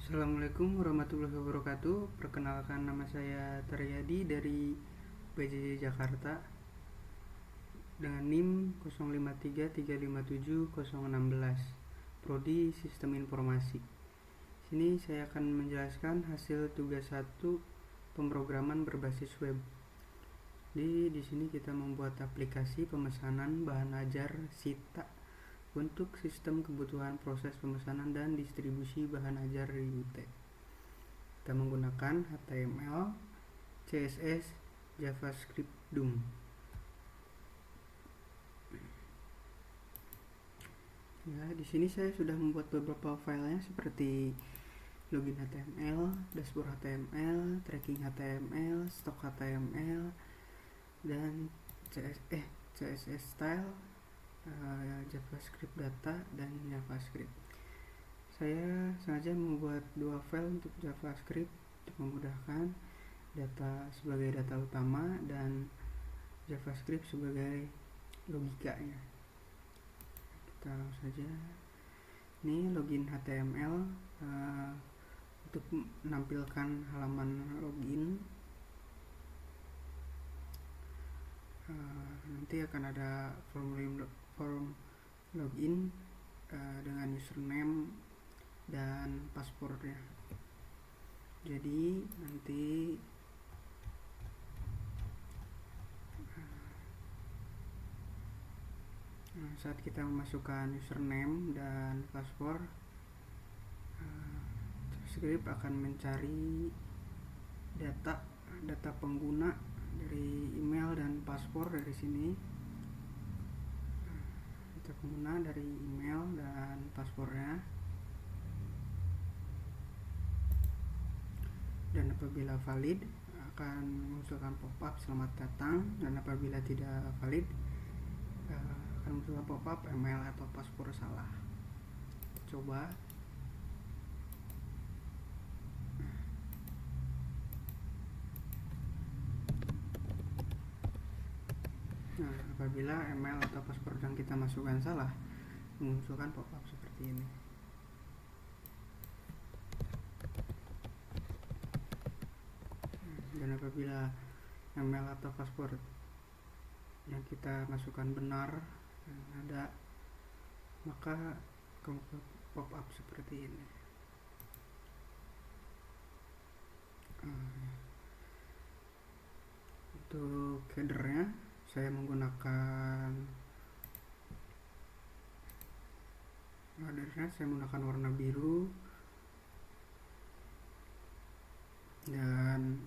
Assalamualaikum warahmatullahi wabarakatuh. Perkenalkan, nama saya Taryadi dari PJJ Jakarta dengan NIM 0533570016, Prodi Sistem Informasi. Sini saya akan menjelaskan hasil tugas 1 pemrograman berbasis web. Di sini kita membuat aplikasi pemesanan bahan ajar SITA untuk sistem kebutuhan proses pemesanan dan distribusi bahan ajar di UT. Kita menggunakan HTML, CSS, JavaScript, DOM. Ya, di sini saya sudah membuat beberapa filenya seperti login HTML, dashboard HTML, tracking HTML, stok HTML, dan CSS style, JavaScript data, dan JavaScript. Saya sengaja membuat 2 file untuk JavaScript untuk memudahkan, data sebagai data utama dan JavaScript sebagai logikanya. Kita langsung saja. Ini login HTML untuk menampilkan halaman login. Nanti akan ada form login dengan username dan passwordnya. Jadi nanti saat kita memasukkan username dan password, JavaScript akan mencari data pengguna dari email dan password dari sini. Data pengguna dari email dan passwordnya, dan apabila valid akan memunculkan pop-up selamat datang, dan apabila tidak valid akan muncul pop-up email atau password salah. Coba. Nah, apabila email atau password yang kita masukkan salah, memunculkan pop-up seperti ini. Dan apabila email atau password yang kita masukkan benar dan ada, maka pop-up seperti ini. Untuk headernya saya menggunakan warna biru dan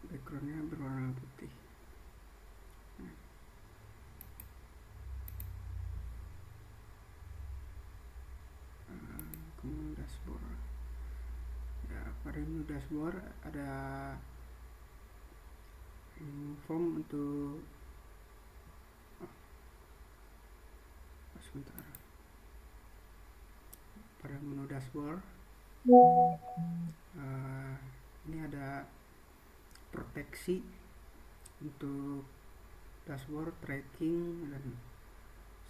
backgroundnya berwarna putih. Kemudian dashboard. Ya, pada menu dashboard ada form untuk sebentar. Pada menu dashboard ini ada proteksi untuk dashboard, tracking, dan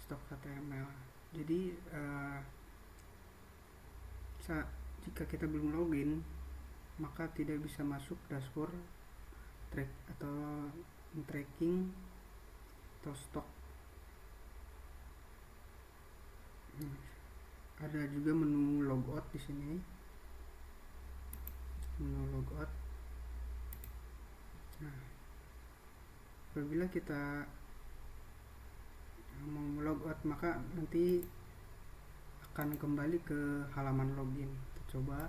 stok HTML. Jadi jika kita belum login, maka tidak bisa masuk dashboard, track atau tracking atau stok. Ada juga menu logout di sini. Menu logout. Nah, apabila kita mau logout, maka nanti akan kembali ke halaman login. Kita coba.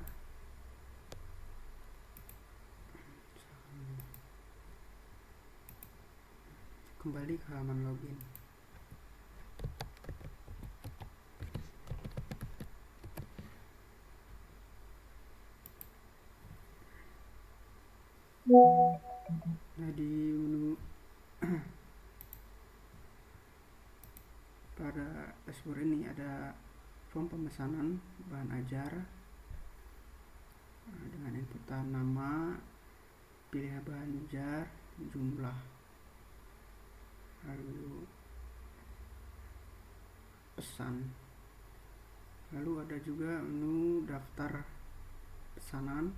Kembali ke halaman login. Nah, di menu pada dashboard ini ada form pemesanan bahan ajar dengan inputan nama, pilihan bahan ajar, jumlah, lalu pesan. Lalu ada juga menu daftar pesanan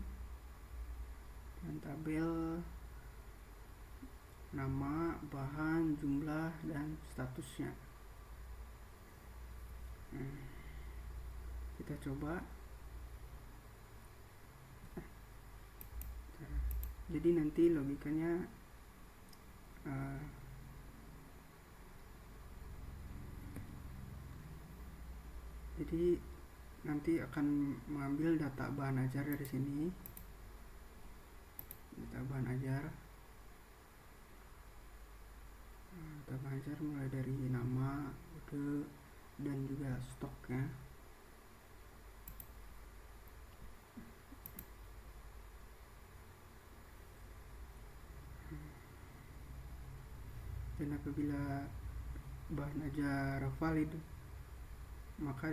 dan tabel nama, bahan, jumlah, dan statusnya. Kita coba. Jadi nanti logikanya jadi nanti akan mengambil data bahan ajar dari sini, data bahan ajar. Data bahan ajar mulai dari nama, kode, dan juga stoknya. Dan apabila bahan ajar valid, maka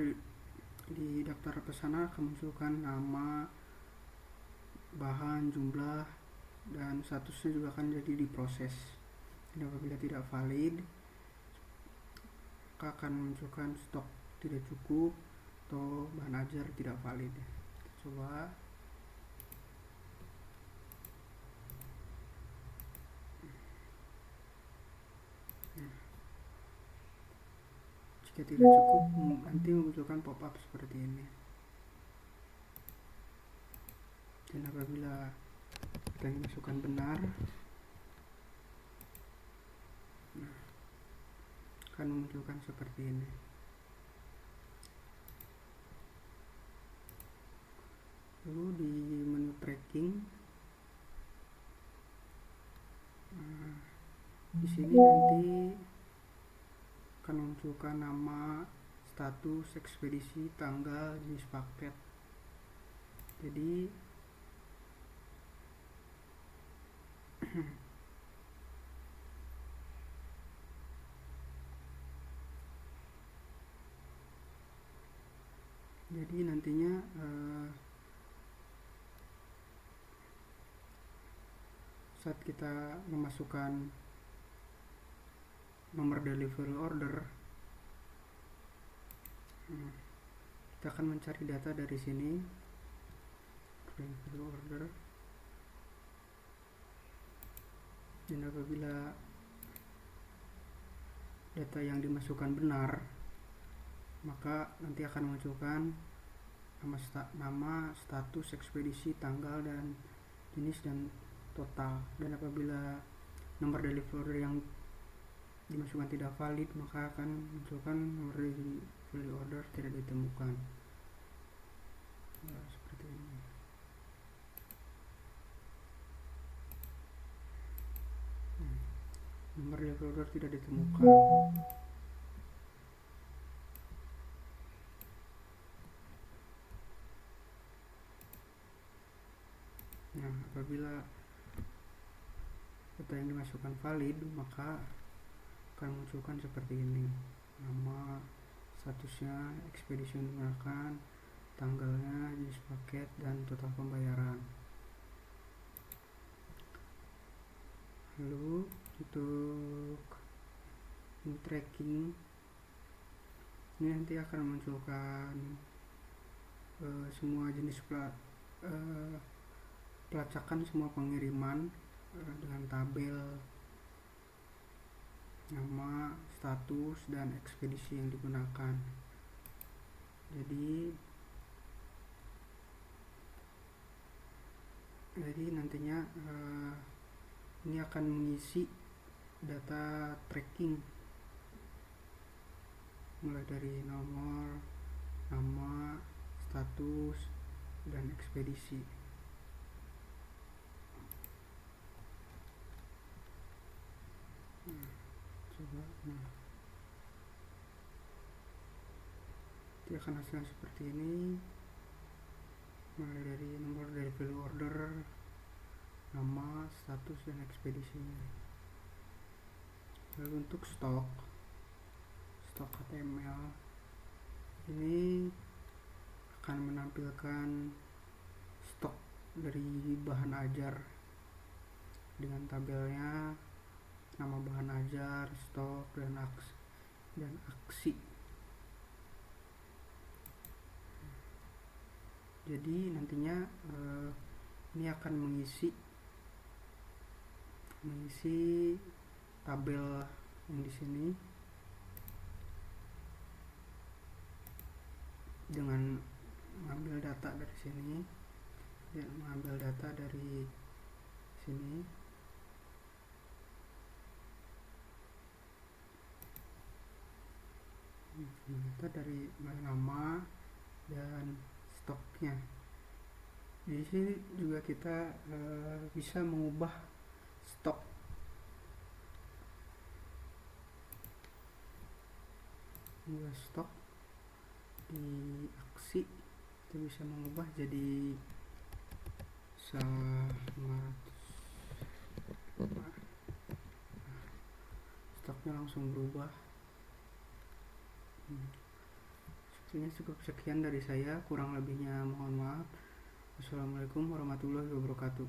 di daftar pesanan akan munculkan nama, bahan, jumlah, dan statusnya juga akan jadi diproses. Dan apabila tidak valid, maka akan munculkan stok tidak cukup atau bahan ajar tidak valid. Kita coba. Jika tidak cukup, nanti munculkan pop-up seperti ini. Dan apabila kita masukkan benar, akan memunculkan seperti ini. Lalu di menu tracking, di sini nanti akan memunculkan nama, status, ekspedisi, tanggal, jenis paket. Jadi nantinya saat kita memasukkan nomor delivery order, kita akan mencari data dari sini, delivery order. Dan apabila data yang dimasukkan benar, maka nanti akan memunculkan nama, status, ekspedisi, tanggal, dan jenis, dan total. Dan apabila nomor delivery yang dimasukkan tidak valid, maka akan munculkan nomor delivery order tidak ditemukan. Seperti ini. Nomor delivery order tidak ditemukan. Nah, apabila data yang dimasukkan valid, maka akan munculkan seperti ini: nama, statusnya, ekspedisi yang digunakan, tanggalnya, jenis paket, dan total pembayaran. Lalu untuk tracking ini nanti akan memunculkan semua jenis pelacakan semua pengiriman dengan tabel nama, status, dan ekspedisi yang digunakan. Jadi nantinya ini akan mengisi data tracking mulai dari nomor, nama, status, dan ekspedisi. Coba, nanti akan hasilnya seperti ini, mulai dari nomor delivery order, nama, status, dan ekspedisinya. Lalu untuk stok HTML ini akan menampilkan stok dari bahan ajar dengan tabelnya, nama bahan ajar, stok, dan aksi. Jadi nantinya ini akan mengisi tabel yang di sini dengan mengambil data dari sini, mengambil data dari sini. Data dari nama dan stoknya. Di sini juga kita bisa mengubah stok di aksi. Kita bisa mengubah jadi 500. Stoknya langsung berubah. Cukup sekian dari saya, kurang lebihnya mohon maaf. Wassalamualaikum warahmatullahi wabarakatuh.